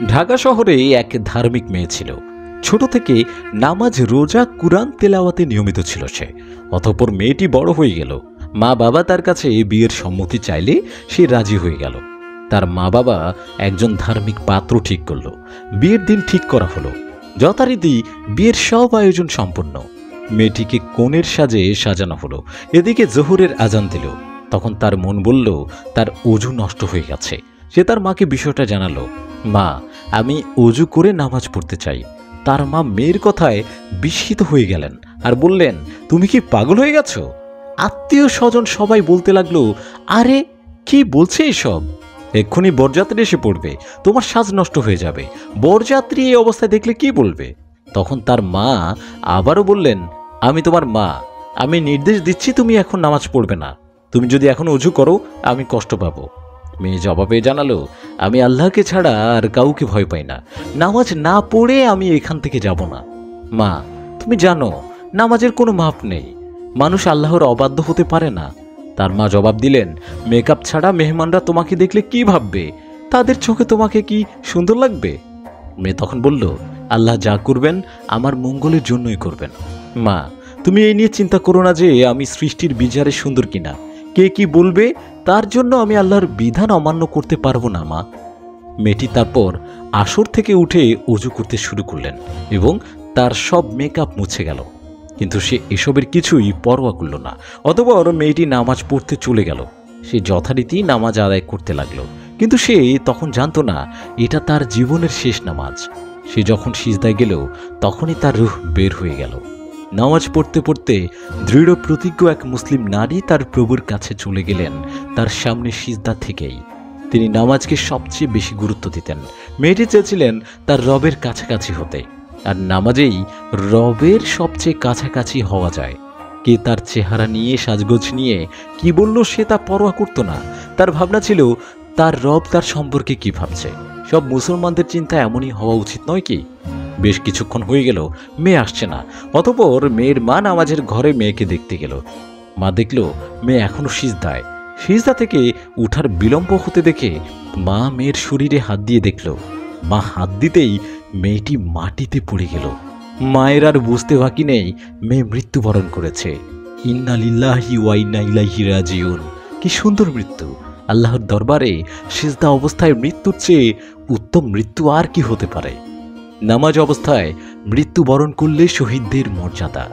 ঢাকা শহরে এক ধার্মিক মেয়ে ছিল। ছোট থেকে নামাজ, রোজা, কুরআন তেলাওয়াতে নিয়মিত ছিল সে। অতঃপর মেয়েটি বড় হয়ে গেল। মা বাবা তার কাছে বিয়ের সম্মতি চাইলে সে রাজি হয়ে গেল। তার মা বাবা একজন ধার্মিক পাত্র ঠিক করল। বিয়ের দিন ঠিক করা হলো। যথারীতি বিয়ের সব আয়োজন সম্পন্ন। মেয়েটিকে কনের সাজে সাজানো হলো। এদিকে জোহরের আজান দিল। তখন তার মন বলল তার অজু নষ্ট হয়ে গেছে। সে তার মাকে বিষয়টা জানালো। মা, আমি অজু করে নামাজ পড়তে চাই। তার মা মেয়ের কথায় বিস্মিত হয়ে গেলেন আর বললেন, তুমি কি পাগল হয়ে গেছো? আত্মীয় স্বজন সবাই বলতে লাগলো, আরে কি বলছে এসব? এক্ষুনি বরযাত্রী এসে পড়বে, তোমার সাজ নষ্ট হয়ে যাবে। বরযাত্রী এই অবস্থায় দেখলে কি বলবে? তখন তার মা আবারও বললেন, আমি তোমার মা, আমি নির্দেশ দিচ্ছি তুমি এখন নামাজ পড়বে না। তুমি যদি এখন অজু করো আমি কষ্ট পাবো। মেয়ে জবাবে জানালো, আমি আল্লাহকে ছাড়া আর কাউকে ভয় পাই না। নামাজ না পড়ে আমি এখান থেকে যাব না। মা, তুমি জানো নামাজের কোনো মাপ নেই। মানুষ আল্লাহর অবাধ্য হতে পারে না। তার মা জবাব দিলেন, মেকআপ ছাড়া মেহমানরা তোমাকে দেখলে কি ভাববে? তাদের চোখে তোমাকে কি সুন্দর লাগবে? মেয়ে তখন বলল, আল্লাহ যা করবেন আমার মঙ্গলের জন্যই করবেন। মা, তুমি এই নিয়ে চিন্তা করো না যে আমি সৃষ্টির বিচারে সুন্দর কিনা। কে কি বলবে তার জন্য আমি আল্লাহর বিধান অমান্য করতে পারবো না মা। মেয়েটি তারপর আসর থেকে উঠে অজু করতে শুরু করলেন এবং তার সব মেকআপ মুছে গেল। কিন্তু সে এসবের কিছুই পরোয়া করল না। অতঃপর মেয়েটি নামাজ পড়তে চলে গেল। সে যথারীতি নামাজ আদায় করতে লাগলো। কিন্তু সে তখন জানতো না এটা তার জীবনের শেষ নামাজ। সে যখন সিজদায় গেল তখনই তার রূহ বের হয়ে গেল। নামাজ পড়তে পড়তে দৃঢ় প্রতিজ্ঞ এক মুসলিম নারী তার প্রভুর কাছে চলে গেলেন তার সামনে সিজদা থেকেই। তিনি নামাজকে সবচেয়ে বেশি গুরুত্ব দিতেন। মেয়েটি চেয়েছিলেন তার রবের কাছাকাছি হতে, আর নামাজেই রবের সবচেয়ে কাছাকাছি হওয়া যায়। কে তার চেহারা নিয়ে, সাজগোজ নিয়ে কি বলল সে তা পরোয়া করত না। তার ভাবনা ছিল তার রব তার সম্পর্কে কি ভাবছে। সব মুসলমানদের চিন্তা এমনই হওয়া উচিত নয় কি? বেশ কিছুক্ষণ হয়ে গেল, মেয়ে আসছে না। অতঃপর মেয়ের মা নামাজের ঘরে মেয়েকে দেখতে গেল। মা দেখল মেয়ে এখনো সিজদায়। সিজদা থেকে উঠার বিলম্ব হতে দেখে মা মেয়ের শরীরে হাত দিয়ে দেখল। মা হাত দিতেই মেয়েটি মাটিতে পড়ে গেল। মায়ের আর বুঝতে বাকি নেই মেয়ে মৃত্যুবরণ করেছে। ইন্না লিল্লাহি ওয়া ইন্না ইলাইহি রাজিউন। কি সুন্দর মৃত্যু! আল্লাহর দরবারে সিজদা অবস্থায় মৃত্যুর চেয়ে উত্তম মৃত্যু আর কি হতে পারে? নামাজ অবস্থায় মৃত্যুবরণ করলে শহীদদের মর্যাদা।